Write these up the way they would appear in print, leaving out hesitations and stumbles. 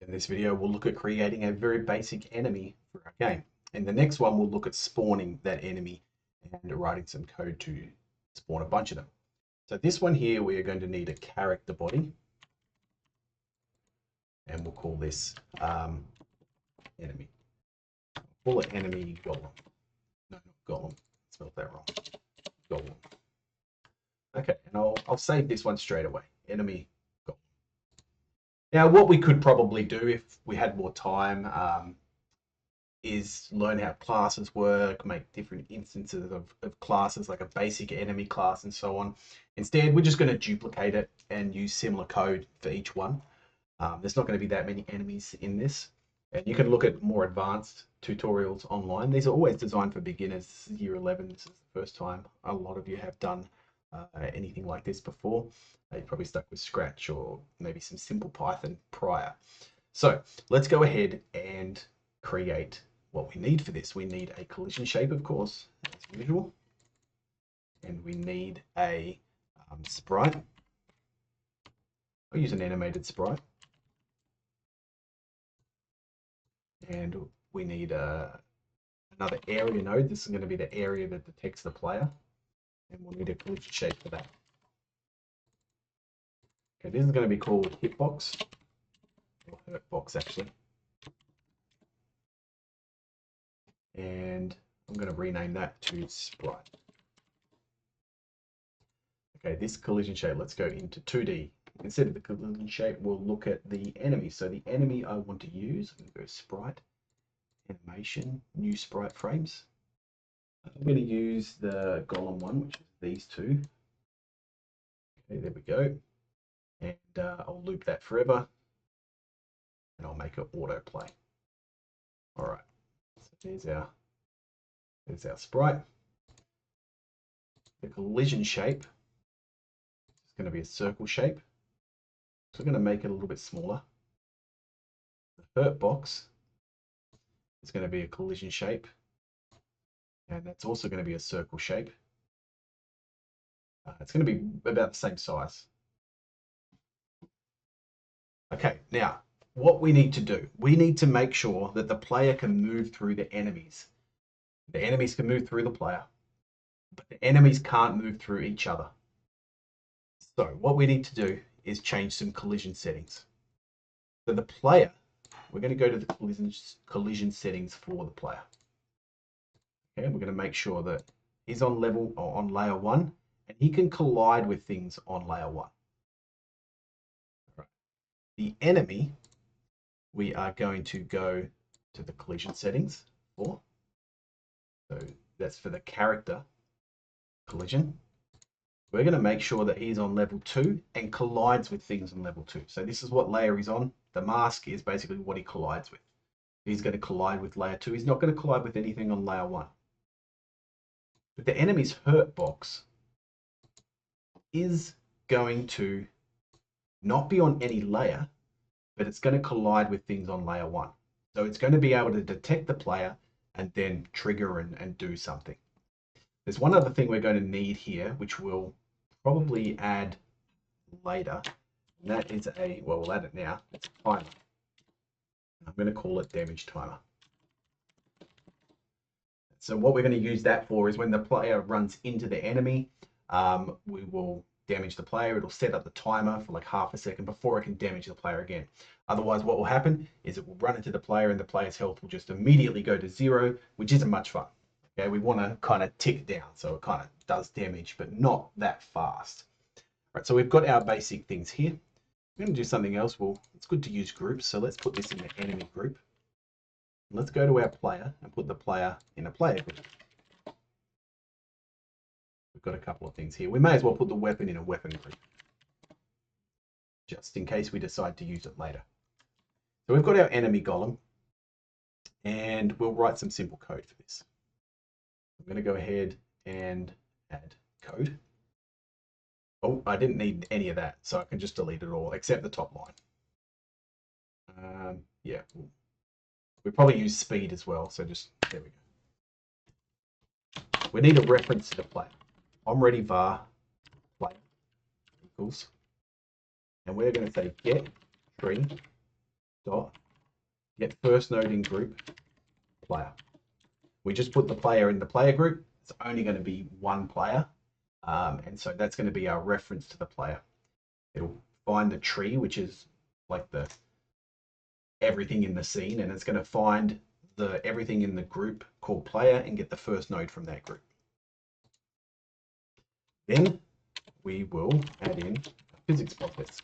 In this video, we'll look at creating a very basic enemy for our game. In the next one, we'll look at spawning that enemy and writing some code to spawn a bunch of them. So this one here, we are going to need a character body. And we'll call this enemy. Call it enemy golem. No, not golem. Spelled that wrong. Golem. Okay, and I'll save this one straight away. Enemy golem. Now, what we could probably do if we had more time is learn how classes work, make different instances of classes, like a basic enemy class and so on. Instead, we're just going to duplicate it and use similar code for each one. There's not going to be that many enemies in this. And you can look at more advanced tutorials online. These are always designed for beginners. This is year 11. This is the first time a lot of you have done anything like this before. You're probably stuck with Scratch or maybe some simple Python prior. So let's go ahead and create what we need for this. We need a collision shape, of course, as usual. And we need a sprite. I'll use an animated sprite. And we need another area node. This is going to be the area that detects the player. And we'll need a collision shape for that. Okay, this is going to be called hitbox, or hurtbox actually. And I'm going to rename that to sprite. Okay, this collision shape, let's go into 2D. Instead of the collision shape, we'll look at the enemy. So the enemy I want to use, I'm going to go sprite, animation, new sprite frames. I'm going to use the golem one, which is these two. Okay, there we go. And I'll loop that forever. And I'll make it autoplay. All right, so there's our sprite. The collision shape is going to be a circle shape. So we're going to make it a little bit smaller. The hurt box is going to be a collision shape. And that's also going to be a circle shape. It's going to be about the same size. Okay, now what we need to do, we need to make sure that the player can move through the enemies. The enemies can move through the player, but the enemies can't move through each other. So what we need to do is change some collision settings. So the player, we're going to go to the collision settings for the player. Okay, we're going to make sure that he's on level or on layer 1 and he can collide with things on layer 1. All right. The enemy, we are going to go to the collision settings for. So that's for the character collision. We're going to make sure that he's on level 2 and collides with things on level 2. So this is what layer he's on. The mask is basically what he collides with. He's going to collide with layer 2. He's not going to collide with anything on layer 1. But the enemy's hurt box is going to not be on any layer, but it's going to collide with things on layer 1. So it's going to be able to detect the player and then trigger and do something. There's one other thing we're going to need here, which we'll probably add later. And that is well, we'll add it now. It's a timer. I'm going to call it damage timer. So what we're going to use that for is when the player runs into the enemy, we will damage the player. It'll set up the timer for like half a second before it can damage the player again. Otherwise, what will happen is it will run into the player and the player's health will just immediately go to 0, which isn't much fun. Okay, we want to kind of tick down so it kind of does damage, but not that fast. All right, so we've got our basic things here. We're going to do something else. Well, it's good to use groups, so let's put this in the enemy group. Let's go to our player and put the player in a player group. We've got a couple of things here. We may as well put the weapon in a weapon group, just in case we decide to use it later. So we've got our enemy golem, and we'll write some simple code for this. I'm going to go ahead and add code. Oh, I didn't need any of that, so I can just delete it all, except the top line. Yeah, we probably use speed as well, so just, there we go. We need a reference to the player. onReady var player equals, and we're going to say get tree dot get first node in group player. We just put the player in the player group. It's only going to be one player. And so that's going to be our reference to the player. It'll find the tree, which is like the everything in the scene, and it's going to find the everything in the group called player and get the first node from that group. Then we will add in a physics process.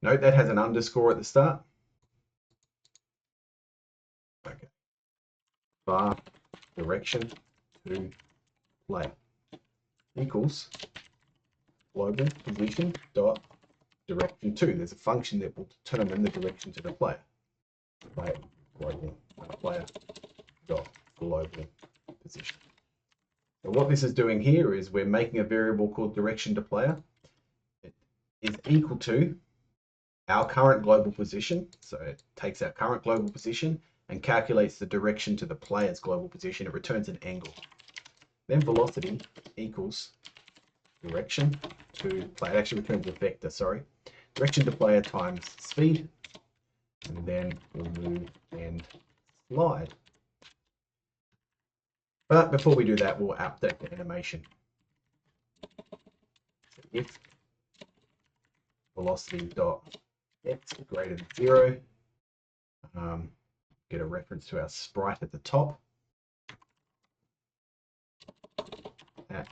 Note that has an underscore at the start. Okay. Bar direction to play equals global position dot direction to. There's a function that will determine the direction to the player. Player global player dot global position. So what this is doing here is we're making a variable called direction to player. It is equal to our current global position. So it takes our current global position and calculates the direction to the player's global position. It returns an angle. Then velocity equals direction to player. It actually returns a vector, sorry. Direction to player times speed. And then we'll move and slide. But before we do that, we'll update the animation. So if velocity dot x greater than 0, get a reference to our sprite at the top. At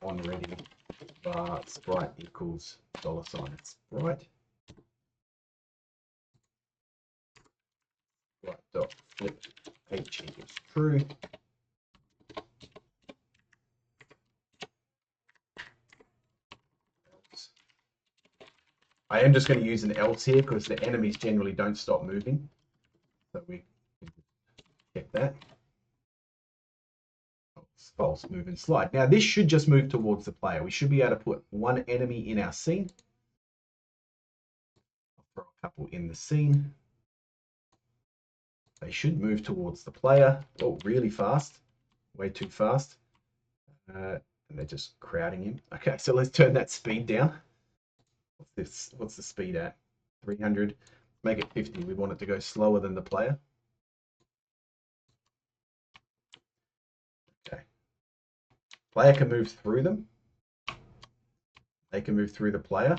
on ready bar sprite equals $sign sprite. Sprite dot flip h equals true. I am just going to use an else here because the enemies generally don't stop moving. So we can check that. False, move and slide. Now this should just move towards the player. We should be able to put one enemy in our scene. I'll throw a couple in the scene. They should move towards the player. Oh, really fast. Way too fast. And they're just crowding him. Okay, so let's turn that speed down. What's this? What's the speed at? 300. Make it 50. We want it to go slower than the player. Okay. Player can move through them. They can move through the player,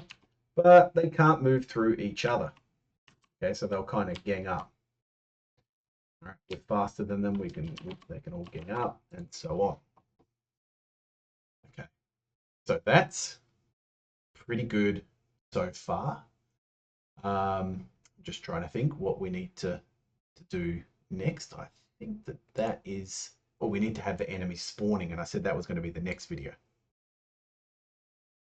but they can't move through each other. Okay, so they'll kind of gang up. All right, we're faster than them. They can all gang up and so on. Okay, so that's pretty good so far. I'm just trying to think what we need to do next. I think that is, we need to have the enemy spawning, and I said that was going to be the next video.